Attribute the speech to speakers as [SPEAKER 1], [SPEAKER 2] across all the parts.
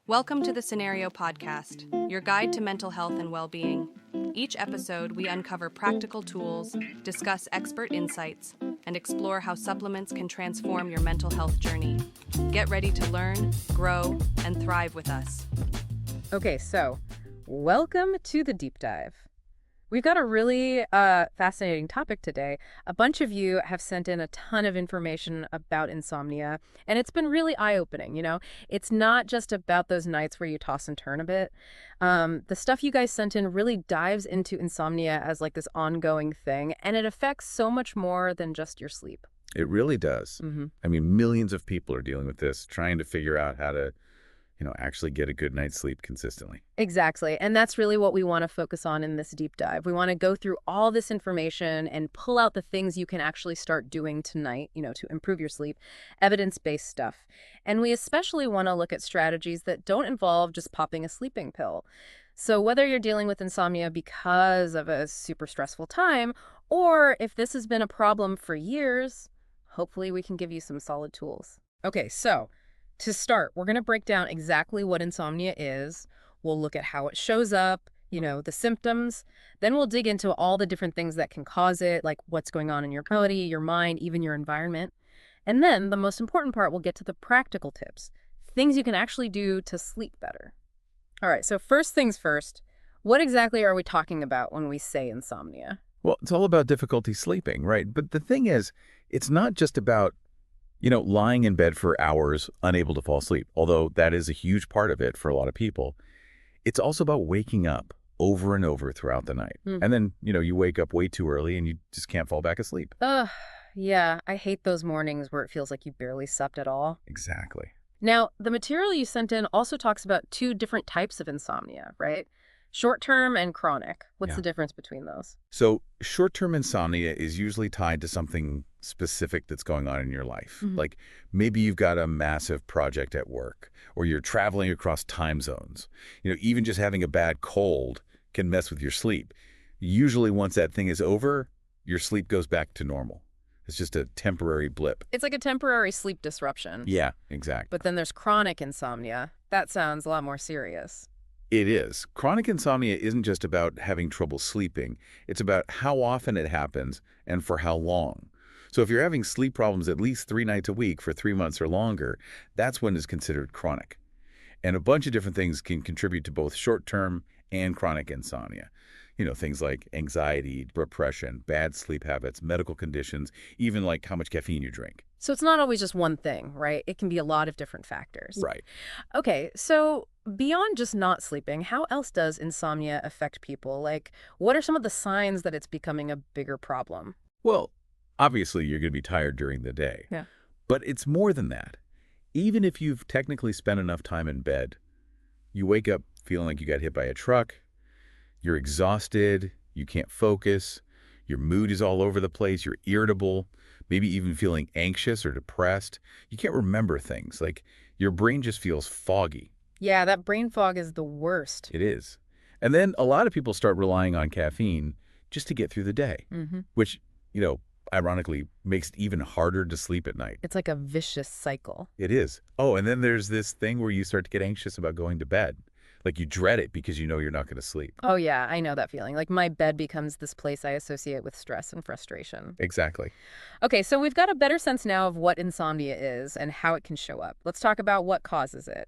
[SPEAKER 1] Welcome to the Scenario Podcast, your guide to mental health and well-being. Each episode, we uncover practical tools, discuss expert insights, and explore how supplements can transform your mental health journey. Get ready to learn, grow, and thrive with us.
[SPEAKER 2] Okay, so welcome to the deep dive. We've got a really fascinating topic today. A bunch of you have sent in a ton of information about insomnia, and it's been really eye-opening, It's not just about those nights where you toss and turn a bit. The stuff you guys sent in really dives into insomnia as like this ongoing thing, and it affects so much more than just your sleep.
[SPEAKER 3] It really does. I mean, millions of people are dealing with this, trying to figure out how to actually get a good night's sleep consistently.
[SPEAKER 2] Exactly. And that's really what we want to focus on in this deep dive. We want to go through all this information and pull out the things you can actually start doing tonight, to improve your sleep, evidence-based stuff. And we especially want to look at strategies that don't involve just popping a sleeping pill. So whether you're dealing with insomnia because of a super stressful time, or if this has been a problem for years, hopefully we can give you some solid tools. Okay, so to start, we're going to break down exactly what insomnia is. We'll look at how it shows up, the symptoms. Then we'll dig into all the different things that can cause it, like what's going on in your body, your mind, even your environment. And then the most important part, we'll get to the practical tips, things you can actually do to sleep better. All right, so first things first, what exactly are we talking about when we say insomnia?
[SPEAKER 3] Well, it's all about difficulty sleeping, right? But the thing is, it's not just about lying in bed for hours, unable to fall asleep, although that is a huge part of it for a lot of people. It's also about waking up over and over throughout the night. And then, you wake up way too early and you just can't fall back asleep.
[SPEAKER 2] Yeah, I hate those mornings where it feels like you barely slept at all.
[SPEAKER 3] Exactly.
[SPEAKER 2] Now, the material you sent in also talks about two different types of insomnia, right? Short-term and chronic. What's the difference between those?
[SPEAKER 3] So short-term insomnia is usually tied to something specific that's going on in your life. Like maybe you've got a massive project at work, or you're traveling across time zones. Even just having a bad cold can mess with your sleep. Usually once that thing is over, your sleep goes back to normal. It's just a temporary blip.
[SPEAKER 2] It's like a temporary sleep disruption.
[SPEAKER 3] Yeah, exactly.
[SPEAKER 2] But then there's chronic insomnia. That sounds a lot more serious.
[SPEAKER 3] It is. Chronic insomnia isn't just about having trouble sleeping. It's about how often it happens and for how long. So if you're having sleep problems at least 3 nights a week for 3 months or longer, that's when it's considered chronic. And a bunch of different things can contribute to both short-term and chronic insomnia. Things like anxiety, depression, bad sleep habits, medical conditions, even like how much caffeine you drink.
[SPEAKER 2] So it's not always just one thing, right? It can be a lot of different factors.
[SPEAKER 3] Right.
[SPEAKER 2] Okay, so beyond just not sleeping, how else does insomnia affect people? Like, what are some of the signs that it's becoming a bigger problem?
[SPEAKER 3] Well, obviously you're going to be tired during the day.
[SPEAKER 2] Yeah.
[SPEAKER 3] But it's more than that. Even if you've technically spent enough time in bed, you wake up feeling like you got hit by a truck, you're exhausted, you can't focus, your mood is all over the place, you're irritable, maybe even feeling anxious or depressed. You can't remember things. Like, your brain just feels foggy.
[SPEAKER 2] Yeah, that brain fog is the worst.
[SPEAKER 3] It is. And then a lot of people start relying on caffeine just to get through the day, which, ironically, makes it even harder to sleep at night.
[SPEAKER 2] It's like a vicious cycle.
[SPEAKER 3] It is. Oh, and then there's this thing where you start to get anxious about going to bed. Like, you dread it because you're not going to sleep.
[SPEAKER 2] Oh, yeah, I know that feeling. Like, my bed becomes this place I associate with stress and frustration.
[SPEAKER 3] Exactly.
[SPEAKER 2] Okay, so we've got a better sense now of what insomnia is and how it can show up. Let's talk about what causes it.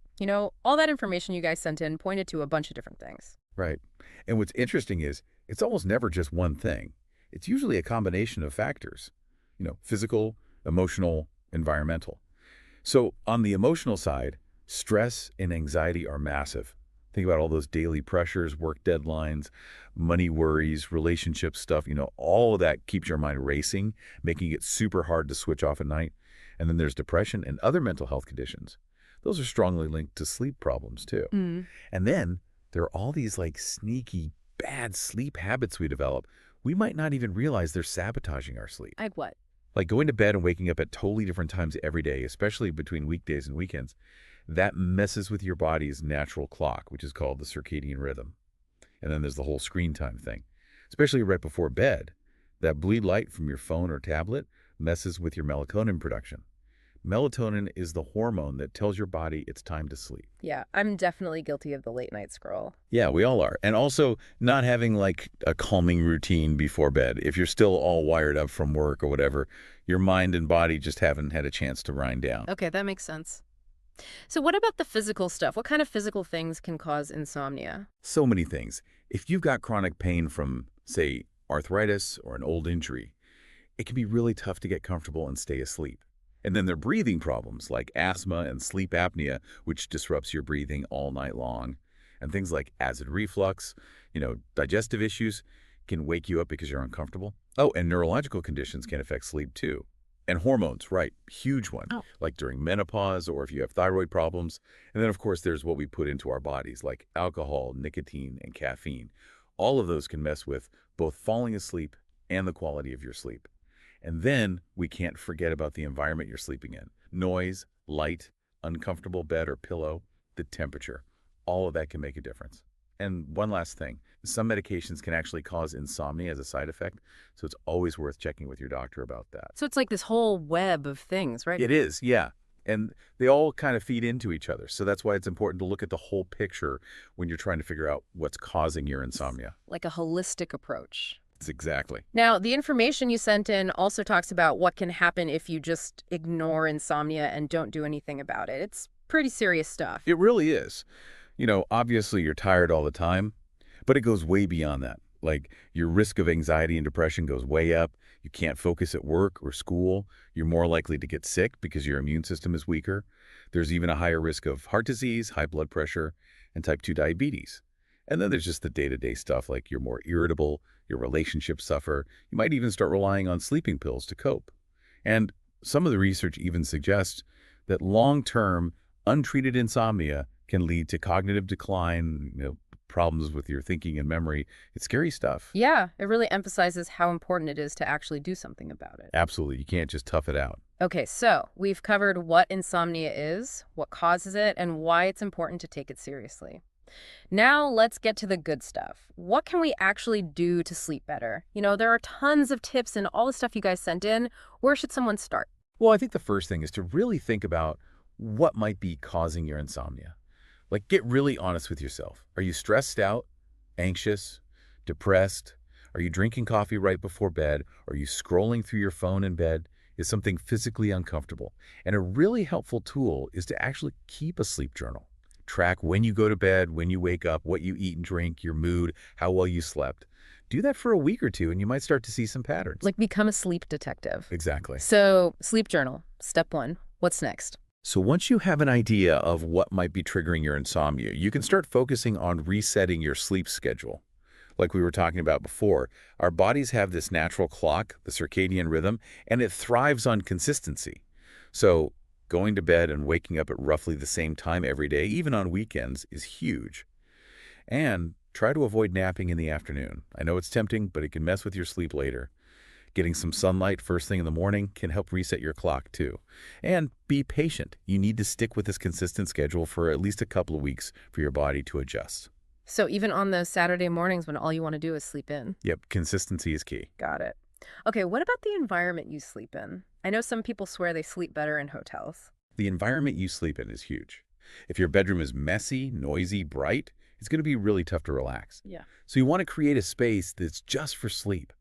[SPEAKER 2] All that information you guys sent in pointed to a bunch of different things.
[SPEAKER 3] Right. And what's interesting is it's almost never just one thing. It's usually a combination of factors, physical, emotional, environmental. So on the emotional side, stress and anxiety are massive. Think about all those daily pressures, work deadlines, money worries, relationship stuff. All of that keeps your mind racing, making it super hard to switch off at night. And then there's depression and other mental health conditions. Those are strongly linked to sleep problems too. And then there are all these like sneaky bad sleep habits we develop. We might not even realize they're sabotaging our sleep.
[SPEAKER 2] Like what?
[SPEAKER 3] Like going to bed and waking up at totally different times every day, especially between weekdays and weekends. That messes with your body's natural clock, which is called the circadian rhythm. And then there's the whole screen time thing. Especially right before bed, that blue light from your phone or tablet messes with your melatonin production. Melatonin is the hormone that tells your body it's time to sleep.
[SPEAKER 2] Yeah, I'm definitely guilty of the late night scroll.
[SPEAKER 3] Yeah, we all are. And also not having like a calming routine before bed. If you're still all wired up from work or whatever, your mind and body just haven't had a chance to wind down.
[SPEAKER 2] Okay, that makes sense. So what about the physical stuff? What kind of physical things can cause insomnia?
[SPEAKER 3] So many things. If you've got chronic pain from, say, arthritis or an old injury, it can be really tough to get comfortable and stay asleep. And then there are breathing problems like asthma and sleep apnea, which disrupts your breathing all night long. And things like acid reflux, digestive issues can wake you up because you're uncomfortable. Oh, and neurological conditions can affect sleep too. And hormones, right, huge one, like during menopause or if you have thyroid problems. And then, of course, there's what we put into our bodies, like alcohol, nicotine, and caffeine. All of those can mess with both falling asleep and the quality of your sleep. And then we can't forget about the environment you're sleeping in. Noise, light, uncomfortable bed or pillow, the temperature. All of that can make a difference. And one last thing, some medications can actually cause insomnia as a side effect, so it's always worth checking with your doctor about that.
[SPEAKER 2] So it's like this whole web of things, right?
[SPEAKER 3] It is, yeah. And they all kind of feed into each other. So that's why it's important to look at the whole picture when you're trying to figure out what's causing your insomnia.
[SPEAKER 2] Like a holistic approach.
[SPEAKER 3] It's exactly.
[SPEAKER 2] Now, the information you sent in also talks about what can happen if you just ignore insomnia and don't do anything about it. It's pretty serious stuff.
[SPEAKER 3] It really is. Obviously you're tired all the time, but it goes way beyond that. Like your risk of anxiety and depression goes way up. You can't focus at work or school. You're more likely to get sick because your immune system is weaker. There's even a higher risk of heart disease, high blood pressure, and type 2 diabetes. And then there's just the day-to-day stuff like you're more irritable, your relationships suffer. You might even start relying on sleeping pills to cope. And some of the research even suggests that long-term, untreated insomnia can lead to cognitive decline, problems with your thinking and memory. It's scary stuff.
[SPEAKER 2] Yeah, it really emphasizes how important it is to actually do something about it.
[SPEAKER 3] Absolutely. You can't just tough it out.
[SPEAKER 2] Okay, so we've covered what insomnia is, what causes it, and why it's important to take it seriously. Now let's get to the good stuff. What can we actually do to sleep better? There are tons of tips and all the stuff you guys sent in. Where should someone start?
[SPEAKER 3] Well, I think the first thing is to really think about what might be causing your insomnia. Like, get really honest with yourself. Are you stressed out, anxious, depressed? Are you drinking coffee right before bed? Are you scrolling through your phone in bed? Is something physically uncomfortable? And a really helpful tool is to actually keep a sleep journal. Track when you go to bed, when you wake up, what you eat and drink, your mood, how well you slept. Do that for a week or two and you might start to see some patterns.
[SPEAKER 2] Like become a sleep detective.
[SPEAKER 3] Exactly.
[SPEAKER 2] So, sleep journal, step 1. What's next?
[SPEAKER 3] So once you have an idea of what might be triggering your insomnia, you can start focusing on resetting your sleep schedule. Like we were talking about before, our bodies have this natural clock, the circadian rhythm, and it thrives on consistency. So going to bed and waking up at roughly the same time every day, even on weekends, is huge. And try to avoid napping in the afternoon. I know it's tempting, but it can mess with your sleep later. Getting some sunlight first thing in the morning can help reset your clock too. And be patient. You need to stick with this consistent schedule for at least a couple of weeks for your body to adjust.
[SPEAKER 2] So even on those Saturday mornings when all you want to do is sleep in?
[SPEAKER 3] Yep, consistency is key.
[SPEAKER 2] Got it. Okay, what about the environment you sleep in? I know some people swear they sleep better in hotels.
[SPEAKER 3] The environment you sleep in is huge. If your bedroom is messy, noisy, bright, it's going to be really tough to relax.
[SPEAKER 2] Yeah.
[SPEAKER 3] So you want to create a space that's just for sleep.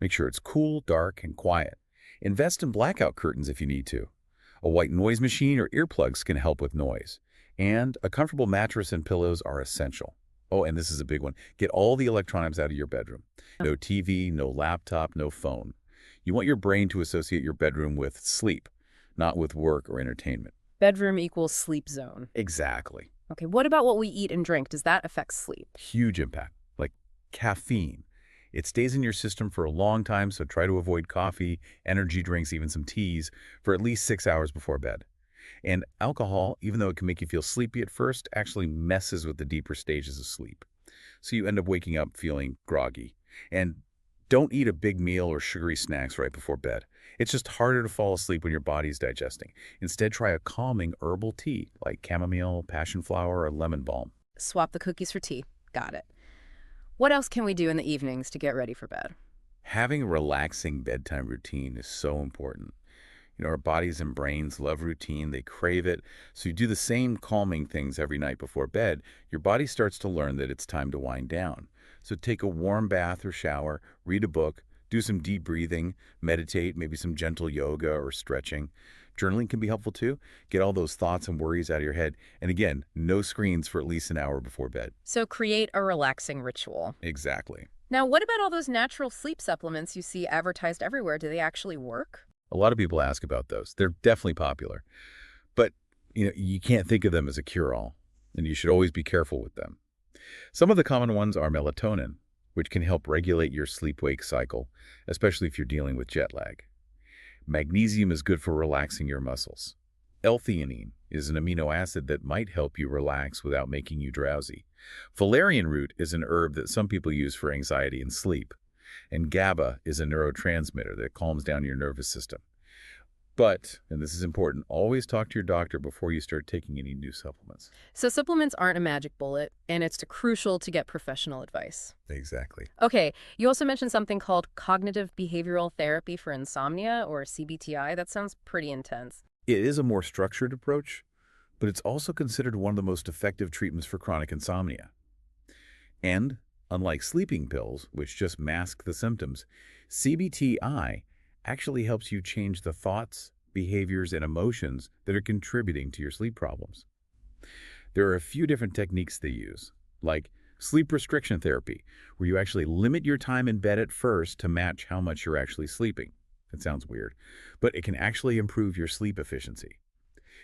[SPEAKER 3] Make sure it's cool, dark, and quiet. Invest in blackout curtains if you need to. A white noise machine or earplugs can help with noise. And a comfortable mattress and pillows are essential. Oh, and this is a big one. Get all the electronics out of your bedroom. No TV, no laptop, no phone. You want your brain to associate your bedroom with sleep, not with work or entertainment.
[SPEAKER 2] Bedroom equals sleep zone.
[SPEAKER 3] Exactly.
[SPEAKER 2] Okay, what about what we eat and drink? Does that affect sleep?
[SPEAKER 3] Huge impact, like caffeine. It stays in your system for a long time, so try to avoid coffee, energy drinks, even some teas, for at least 6 hours before bed. And alcohol, even though it can make you feel sleepy at first, actually messes with the deeper stages of sleep. So you end up waking up feeling groggy. And don't eat a big meal or sugary snacks right before bed. It's just harder to fall asleep when your body's digesting. Instead, try a calming herbal tea like chamomile, passion flower, or lemon balm.
[SPEAKER 2] Swap the cookies for tea. Got it. What else can we do in the evenings to get ready for bed?
[SPEAKER 3] Having a relaxing bedtime routine is so important. Our bodies and brains love routine. They crave it. So you do the same calming things every night before bed, your body starts to learn that it's time to wind down. So take a warm bath or shower, read a book, do some deep breathing, meditate, maybe some gentle yoga or stretching. Journaling can be helpful too. Get all those thoughts and worries out of your head. And again, no screens for at least an hour before bed.
[SPEAKER 2] So create a relaxing ritual.
[SPEAKER 3] Exactly.
[SPEAKER 2] Now, what about all those natural sleep supplements you see advertised everywhere? Do they actually work?
[SPEAKER 3] A lot of people ask about those. They're definitely popular. But, you can't think of them as a cure-all, and you should always be careful with them. Some of the common ones are melatonin, which can help regulate your sleep-wake cycle, especially if you're dealing with jet lag. Magnesium is good for relaxing your muscles. L-theanine is an amino acid that might help you relax without making you drowsy. Valerian root is an herb that some people use for anxiety and sleep. And GABA is a neurotransmitter that calms down your nervous system. But, and this is important, always talk to your doctor before you start taking any new supplements.
[SPEAKER 2] So supplements aren't a magic bullet, and it's crucial to get professional advice.
[SPEAKER 3] Exactly.
[SPEAKER 2] Okay, you also mentioned something called cognitive behavioral therapy for insomnia, or CBT-I. That sounds pretty intense.
[SPEAKER 3] It is a more structured approach, but it's also considered one of the most effective treatments for chronic insomnia. And, unlike sleeping pills, which just mask the symptoms, CBT-I actually helps you change the thoughts, behaviors, and emotions that are contributing to your sleep problems. There are a few different techniques they use, like sleep restriction therapy, where you actually limit your time in bed at first to match how much you're actually sleeping. It sounds weird, but it can actually improve your sleep efficiency.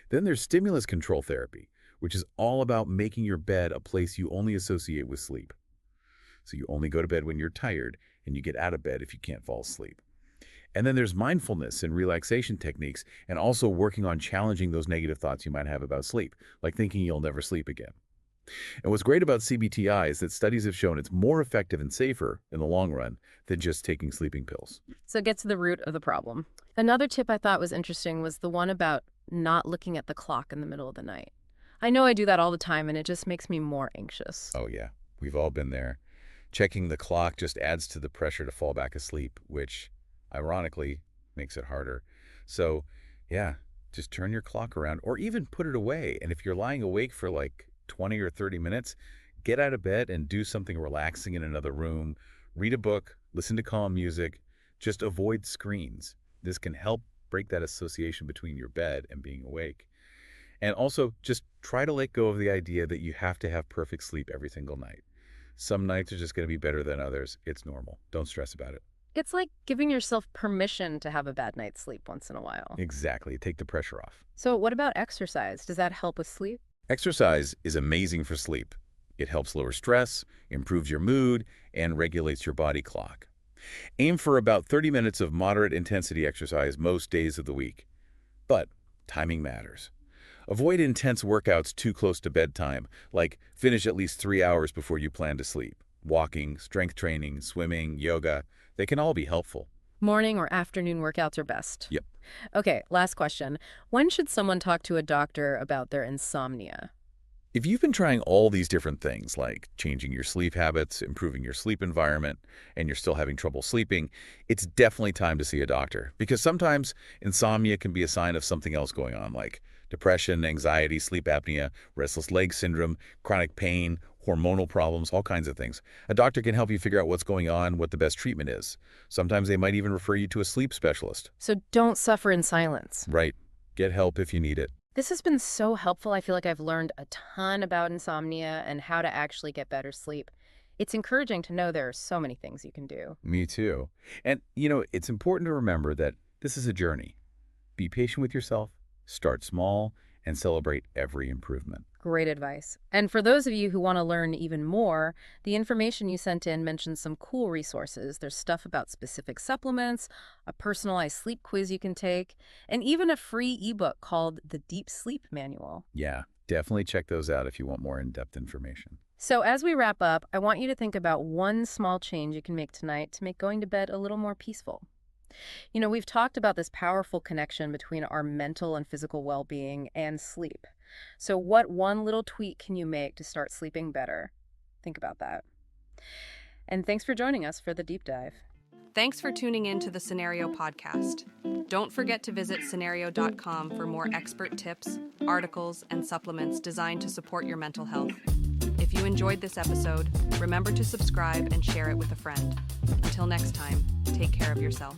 [SPEAKER 3] Then there's stimulus control therapy, which is all about making your bed a place you only associate with sleep. So you only go to bed when you're tired, and you get out of bed if you can't fall asleep. And then there's mindfulness and relaxation techniques, and also working on challenging those negative thoughts you might have about sleep, like thinking you'll never sleep again. And what's great about CBT-I is that studies have shown it's more effective and safer in the long run than just taking sleeping pills.
[SPEAKER 2] So it gets to the root of the problem. Another tip I thought was interesting was the one about not looking at the clock in the middle of the night. I know I do that all the time, and it just makes me more anxious.
[SPEAKER 3] Oh yeah, we've all been there. Checking the clock just adds to the pressure to fall back asleep, which ironically makes it harder. So yeah, just turn your clock around or even put it away. And if you're lying awake for like 20 or 30 minutes, get out of bed and do something relaxing in another room. Read a book, listen to calm music, just avoid screens. This can help break that association between your bed and being awake. And also just try to let go of the idea that you have to have perfect sleep every single night. Some nights are just going to be better than others. It's normal. Don't stress about it.
[SPEAKER 2] It's like giving yourself permission to have a bad night's sleep once in a while.
[SPEAKER 3] Exactly. Take the pressure off.
[SPEAKER 2] So what about exercise? Does that help with sleep?
[SPEAKER 3] Exercise is amazing for sleep. It helps lower stress, improves your mood, and regulates your body clock. Aim for about 30 minutes of moderate intensity exercise most days of the week. But timing matters. Avoid intense workouts too close to bedtime, like finish at least 3 hours before you plan to sleep. Walking, strength training, swimming, yoga, they can all be helpful.
[SPEAKER 2] Morning or afternoon workouts are best.
[SPEAKER 3] Yep.
[SPEAKER 2] Okay, last question. When should someone talk to a doctor about their insomnia?
[SPEAKER 3] If you've been trying all these different things, like changing your sleep habits, improving your sleep environment, and you're still having trouble sleeping, it's definitely time to see a doctor. Because sometimes insomnia can be a sign of something else going on, like depression, anxiety, sleep apnea, restless leg syndrome, chronic pain, hormonal problems, all kinds of things. A doctor can help you figure out what's going on, what the best treatment is. Sometimes they might even refer you to a sleep specialist.
[SPEAKER 2] So don't suffer in silence.
[SPEAKER 3] Right. Get help if you need it.
[SPEAKER 2] This has been so helpful. I feel like I've learned a ton about insomnia and how to actually get better sleep. It's encouraging to know there are so many things you can do.
[SPEAKER 3] Me too. And, it's important to remember that this is a journey. Be patient with yourself, start small, and celebrate every improvement.
[SPEAKER 2] Great advice. And for those of you who want to learn even more, the information you sent in mentions some cool resources. There's stuff about specific supplements, a personalized sleep quiz you can take, and even a free ebook called The Deep Sleep Manual.
[SPEAKER 3] Yeah, definitely check those out if you want more in-depth information.
[SPEAKER 2] So as we wrap up, I want you to think about one small change you can make tonight to make going to bed a little more peaceful. We've talked about this powerful connection between our mental and physical well-being and sleep. So what one little tweak can you make to start sleeping better? Think about that. And thanks for joining us for the deep dive.
[SPEAKER 1] Thanks for tuning in to the Scenario Podcast. Don't forget to visit scenario.com for more expert tips, articles, and supplements designed to support your mental health. If you enjoyed this episode, remember to subscribe and share it with a friend. Until next time, take care of yourself.